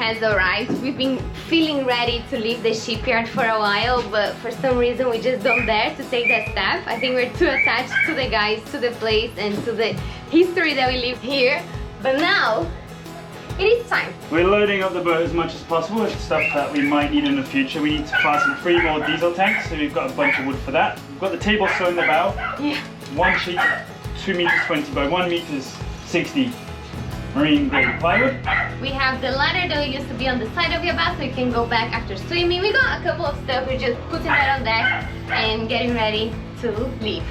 has arrived. We've been feeling ready to leave the shipyard for a while, but for some reason we just don't dare to take that step. I think we're too attached to the guys, to the place, and to the history that we live here. But now, it is time. We're loading up the boat as much as possible with stuff that we might need in the future. We need to fasten 3 more diesel tanks, so we've got a bunch of wood for that. We've got the table still in the bow. Yeah. One sheet, 2 meters 20 by 1 meters 60 marine grade plywood. We have the ladder that used to be on the side of Yabá, so you can go back after swimming. We got a couple of stuff, we're just putting that on deck and getting ready to leave.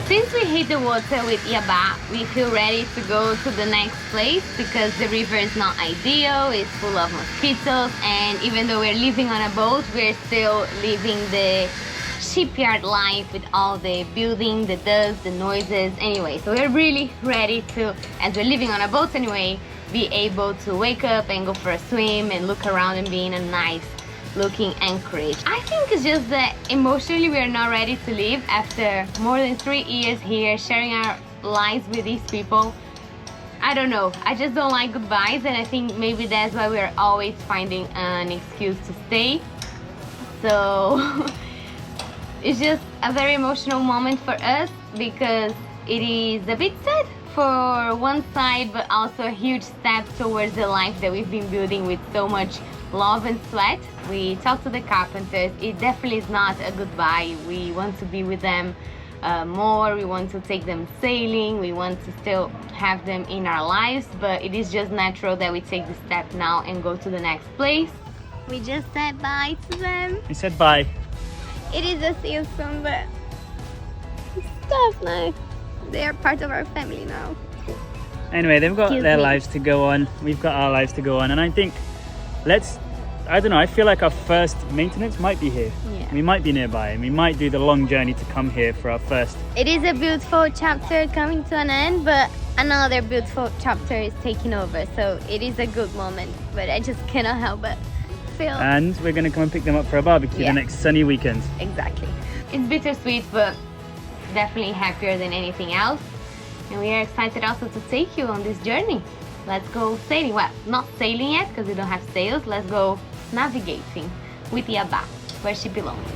Since we hit the water with Yabá, we feel ready to go to the next place because the river is not ideal, it's full of mosquitoes, and even though we're living on a boat, we're still living the shipyard life with all the building, the dust, the noises. Anyway, so we're really ready to, as we're living on a boat anyway, be able to wake up and go for a swim and look around and be in a nice looking anchorage. I think it's just that emotionally we are not ready to leave after more than 3 years here sharing our lives with these people. I don't know, I just don't like goodbyes, and I think maybe that's why we're always finding an excuse to stay. So it's just a very emotional moment for us because it is a bit sad for one side, but also a huge step towards the life that we've been building with so much love and sweat. We talked to the carpenters. It definitely is not a goodbye. We want to be with them more. We want to take them sailing. We want to still have them in our lives, but it is just natural that we take the step now and go to the next place. We just said bye to them. We said bye. It is a see you soon, but it's tough now. They are part of our family now. Anyway, they've got their lives to go on. We've got our lives to go on, and I think I don't know, I feel like our first maintenance might be here. Yeah. We might be nearby, and we might do the long journey to come here for our first. It is a beautiful chapter coming to an end, but another beautiful chapter is taking over, so it is a good moment, but I just cannot help but feel. And we're going to come and pick them up for a barbecue the next sunny weekend. Exactly. It's bittersweet, but definitely happier than anything else, and we are excited also to take you on this journey. Let's go sailing. Well, not sailing yet because we don't have sails. Let's go navigating with Yabá, where she belongs.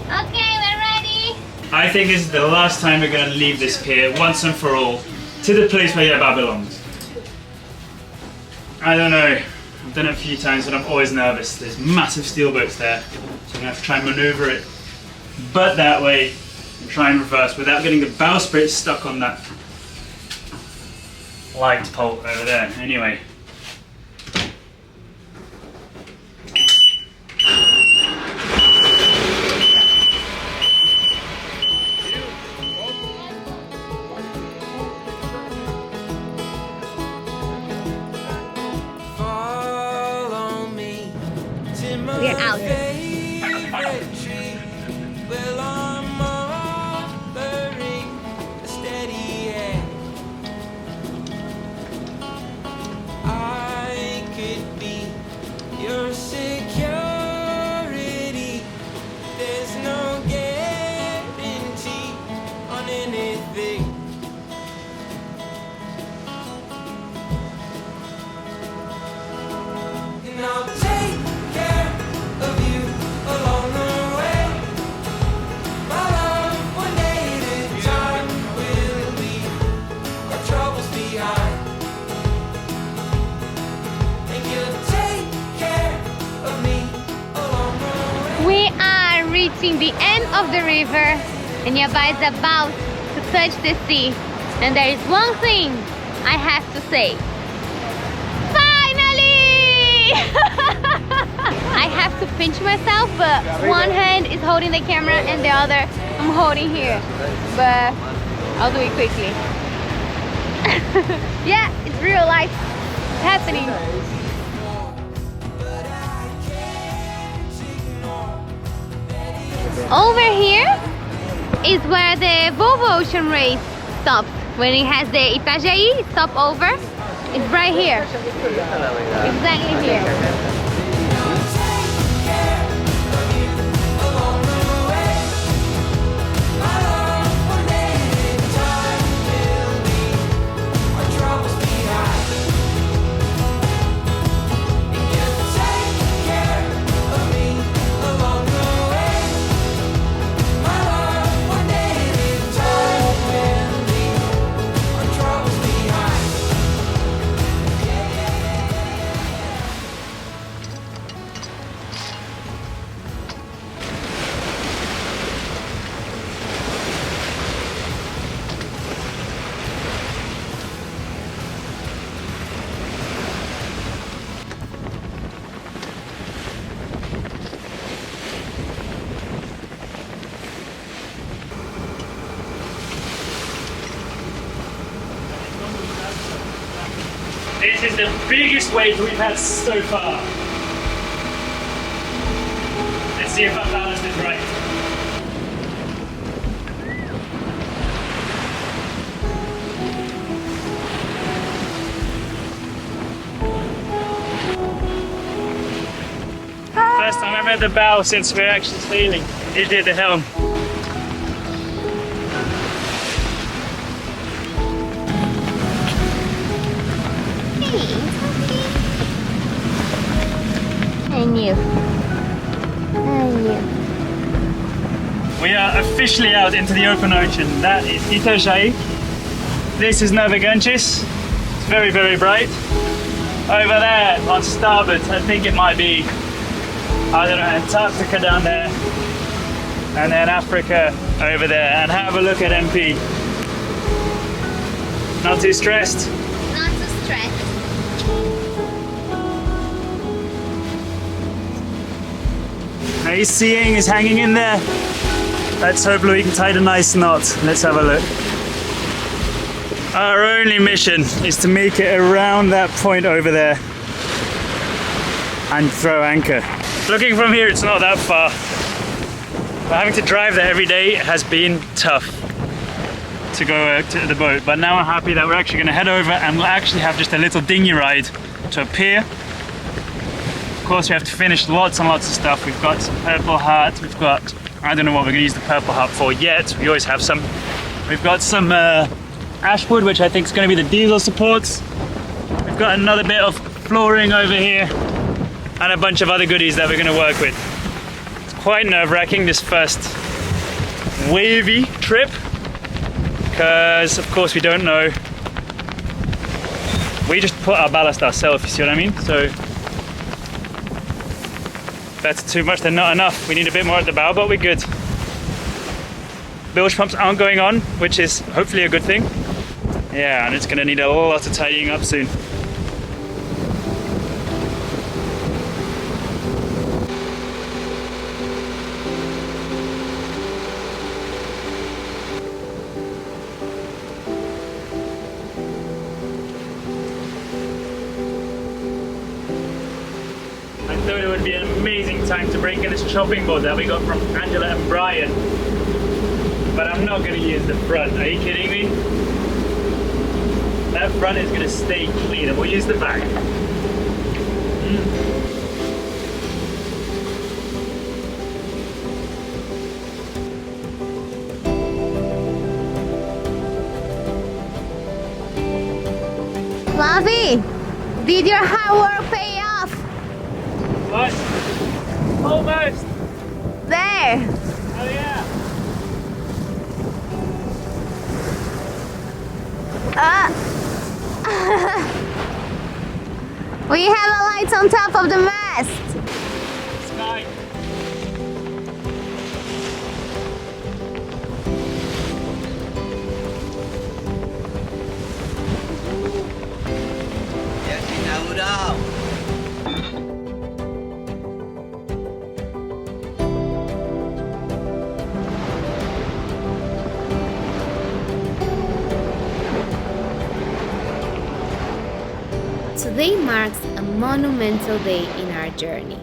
Okay, we're ready. I think this is the last time we're going to leave this pier once and for all to the place where Yabá belongs. I don't know. I've done it a few times, but I'm always nervous. There's massive steel boats there, so I'm going to have to try and maneuver it but that way and try and reverse without getting the bowsprit stuck on that light pole over there. Anyway. We are out. Reaching the end of the river, and Yabá is about to touch the sea, and there is one thing I have to say. Finally! I have to pinch myself, but one hand is holding the camera and the other I'm holding here, but I'll do it quickly. Yeah, it's real life. It's happening. Over here is where the Volvo Ocean Race stops. When it has the Itajaí stop over, it's right here. Exactly here. This is the biggest wave we've had so far. Let's see if our ballast is right. First time I'm at the bow since we're actually sailing. It did the helm. I knew. We are officially out into the open ocean. That is Itajaí. This is Legendas. It's very, very bright. Over there on starboard, I think it might be, I don't know, Antarctica down there. And then Africa over there. And have a look at MP. Not too stressed? Not too stressed. He's seeing, he's hanging in there. Let's hope we can tie a nice knot. Let's have a look. Our only mission is to make it around that point over there and throw anchor. Looking from here, it's not that far. But having to drive there every day has been tough to go to the boat. But now I'm happy that we're actually going to head over and we'll actually have just a little dinghy ride to a pier. Of course, we have to finish lots and lots of stuff. We've got some purple heart. We've got, I don't know what we're going to use the purple heart for yet. We always have some. We've got some ashwood, which I think is going to be the diesel supports. We've got another bit of flooring over here and a bunch of other goodies that we're going to work with. It's quite nerve-wracking, this first wavy trip, because of course we don't know. We just put our ballast ourselves, you see what I mean? So that's too much, then not enough. We need a bit more at the bow, but we're good. Bilge pumps aren't going on, which is hopefully a good thing. Yeah, and it's going to need a lot of tidying up soon. I thought it would be an amazing time to break in this chopping board that we got from Angela and Brian. But I'm not going to use the front. Are you kidding me? That front is going to stay clean and we'll use the back. Fluffy, did your hard work pay off? What? Almost. There. Oh yeah. We have a light on top of the mast. Sky. Today marks a monumental day in our journey.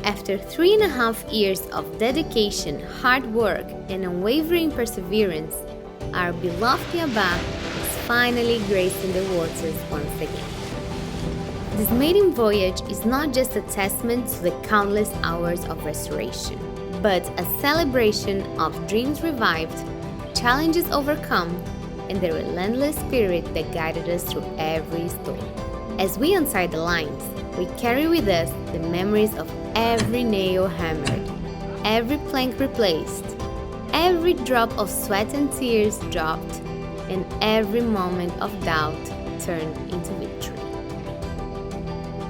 A After 3.5 years of dedication, hard work, and unwavering perseverance, our beloved Yabá is finally gracing the waters once again. This maiden voyage is not just a testament to the countless hours of restoration, but a celebration of dreams revived, challenges overcome, and the relentless spirit that guided us through every storm. As we untie the lines, we carry with us the memories of every nail hammered, every plank replaced, every drop of sweat and tears dropped, and every moment of doubt turned into victory.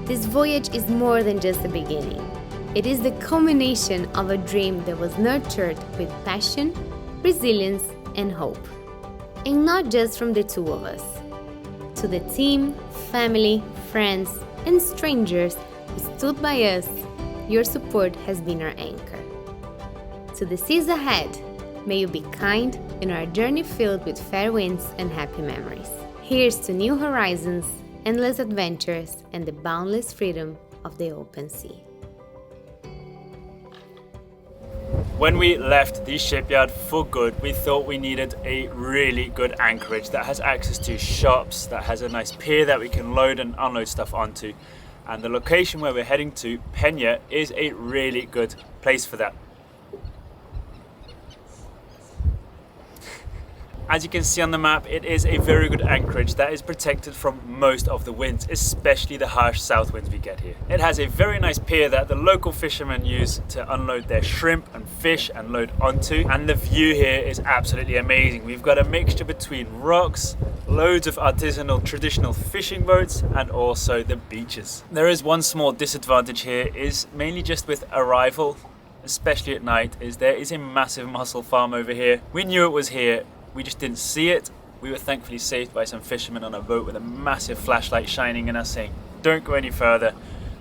This voyage is more than just the beginning. It is the culmination of a dream that was nurtured with passion, resilience, and hope. And not just from the two of us. To the team, family, friends, and strangers who stood by us, your support has been our anchor. To the seas ahead, may you be kind and our journey filled with fair winds and happy memories. Here's to new horizons, endless adventures, and the boundless freedom of the open sea. When we left the shipyard for good, we thought we needed a really good anchorage that has access to shops, that has a nice pier that we can load and unload stuff onto. And the location where we're heading to, Peña, is a really good place for that. As you can see on the map, it is a very good anchorage that is protected from most of the winds, especially the harsh south winds we get here. It has a very nice pier that the local fishermen use to unload their shrimp and fish and load onto, and the view here is absolutely amazing. We've got a mixture between rocks, loads of artisanal traditional fishing boats, and also the beaches. There is one small disadvantage here, is mainly just with arrival, especially at night, is there is a massive mussel farm over here. We knew it was here, we just didn't see it. We were thankfully saved by some fishermen on a boat with a massive flashlight shining in us saying, don't go any further.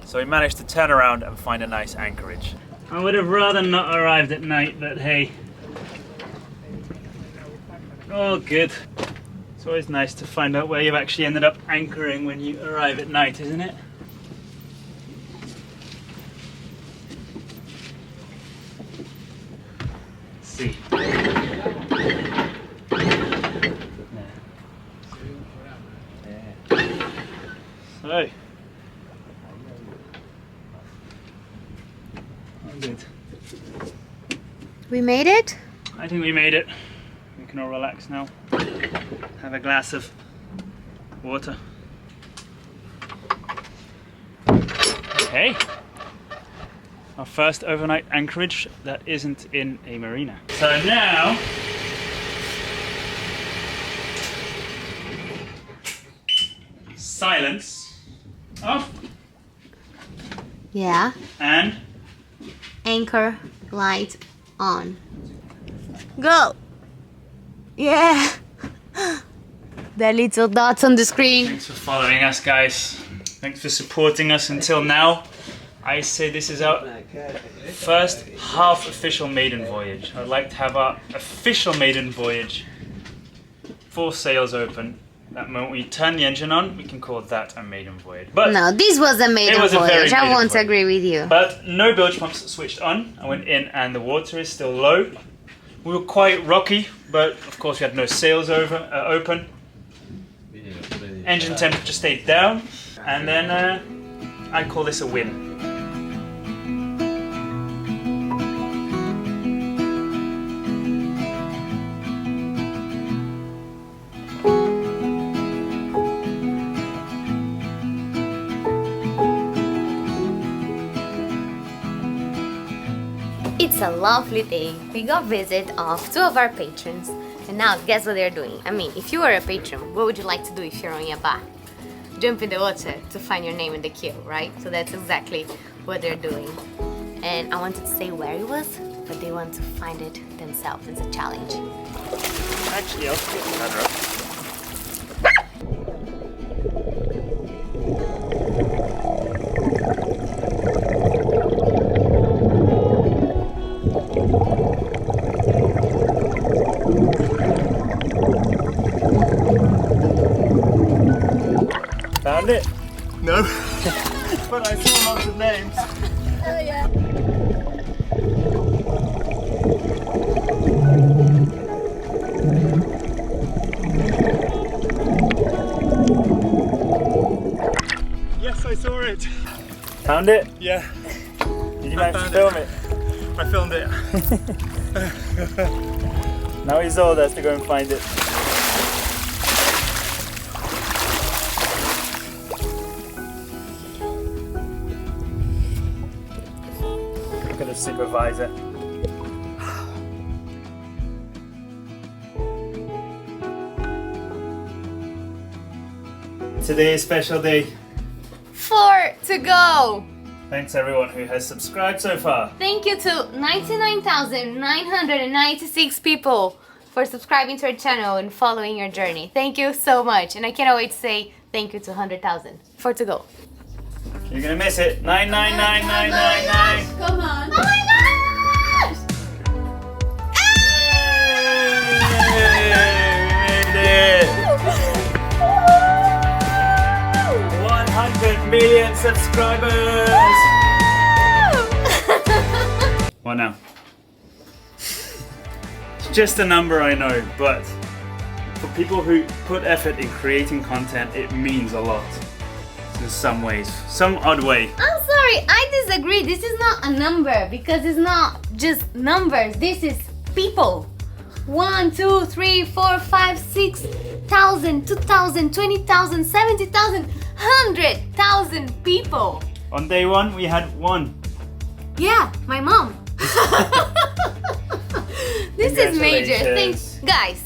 So we managed to turn around and find a nice anchorage. I would have rather not arrived at night, but hey. All good. It's always nice to find out where you've actually ended up anchoring when you arrive at night, isn't it? Let's see. So, all good. We made it? I think we made it. We can all relax now. Have a glass of water. Okay. Our first overnight anchorage that isn't in a marina. So now, silence off. Yeah. And Anchor light on. Go! Yeah! The little dots on the screen. thanks for following us, guys. Thanks for supporting us until now. I say this is our first half official maiden voyage. I'd like to have our official maiden voyage, full sails open. That moment we turn the engine on, we can call that a maiden voyage. But No, this was a maiden voyage. I won't agree with you. But no bilge pumps switched on. I went in and the water is still low. We were quite rocky, but of course we had no sails open. Engine temperature stayed down, and then I call this a win. It's a lovely day. We got visit of two of our patrons, and now guess what they're doing? I mean, if you were a patron, what would you like to do if you're on Yabá? Jump in the water to find your name in the queue, right? So that's exactly what they're doing. And I wanted to say where it was, but they want to find it themselves. It's a challenge. Actually, I'll put the ladder up. Found it? No. But I saw lots of names. Oh yeah. Found it? Yeah. Did you manage to film it? I filmed it. Now he's old, has to go and find it. Look at the supervisor. Today is a special day. 4 to go. Thanks everyone who has subscribed so far. Thank you to 99,996 people for subscribing to our channel and following your journey. Thank you so much. And I cannot wait to say thank you to 100,000. 4 to go. You're gonna miss it. 9999999. Come on. Oh my gosh! Yay, we made it. 100 million subscribers. What now? It's just a number, I know, but for people who put effort in creating content, it means a lot. In some ways, some odd way. I'm sorry, I disagree. This is not a number because it's not just numbers. This is people. 1, 2, 3, 4, 5, 6,000, 2,000, 20,000, 70,000, 100,000 people. On day one, we had one. Yeah, my mom. This is major. Thanks, guys,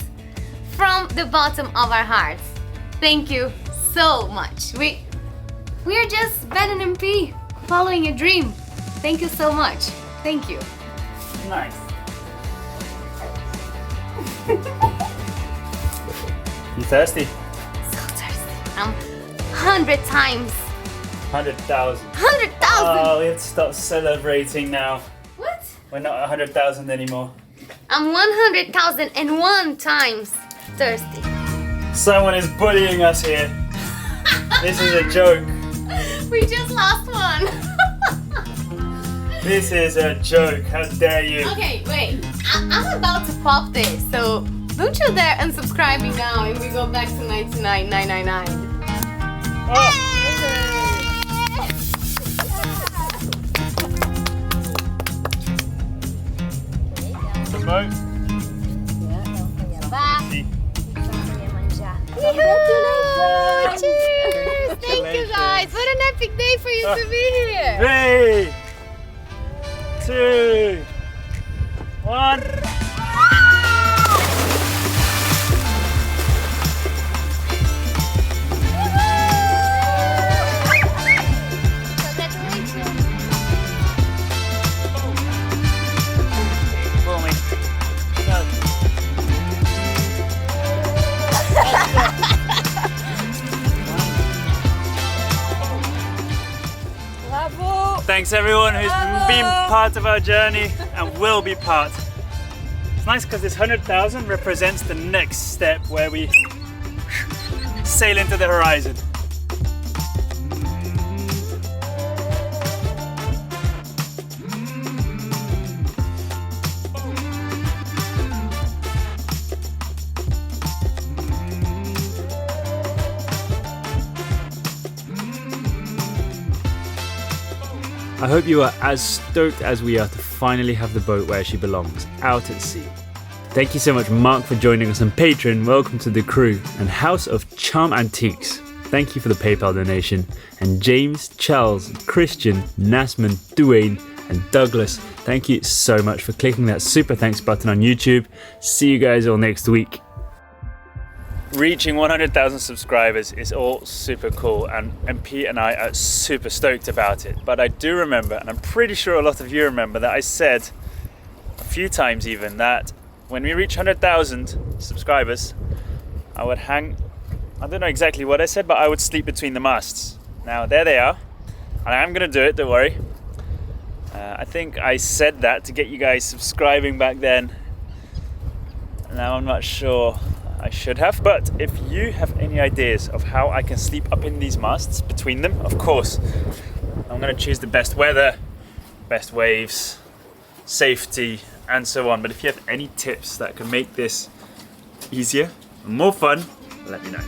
from the bottom of our hearts. Thank you so much. We are just Ben and MP following a dream. Thank you so much. Thank you. Nice. You thirsty? So thirsty. 100 times. 100,000. 100,000. Oh, let's stop celebrating now. What? We're not 100,000 anymore. I'm 100,001 times thirsty. Someone is bullying us here. This is a joke. We just lost one. This is a joke. How dare you? Okay, wait. I'm about to pop this, so don't you dare unsubscribe me now and we go back to 99,999. Oh, the boat. See. Congratulations! Cheers! Thank you guys. What an epic day for you to be here. 3, 2, 1. Thanks everyone who's been part of our journey and will be part. It's nice because this 100,000 represents the next step where we sail into the horizon. I hope you are as stoked as we are to finally have the boat where she belongs, out at sea. Thank you so much, Mark, for joining us on Patreon. Welcome to the crew and House of Charm Antiques. Thank you for the PayPal donation. And James, Charles, Christian, Nasman, Duane, and Douglas, thank you so much for clicking that super thanks button on YouTube. See you guys all next week. Reaching 100,000 subscribers is all super cool, and MP and I are super stoked about it. But I do remember, and I'm pretty sure a lot of you remember, that I said a few times even that when we reach 100,000 subscribers, I would hang, I don't know exactly what I said, but I would sleep between the masts. Now there they are, and I'm gonna do it, don't worry. I think I said that to get you guys subscribing back then. Now I'm not sure I should have, but if you have any ideas of how I can sleep up in these masts between them, of course, I'm going to choose the best weather, best waves, safety, and so on. But if you have any tips that can make this easier and more fun, let me know.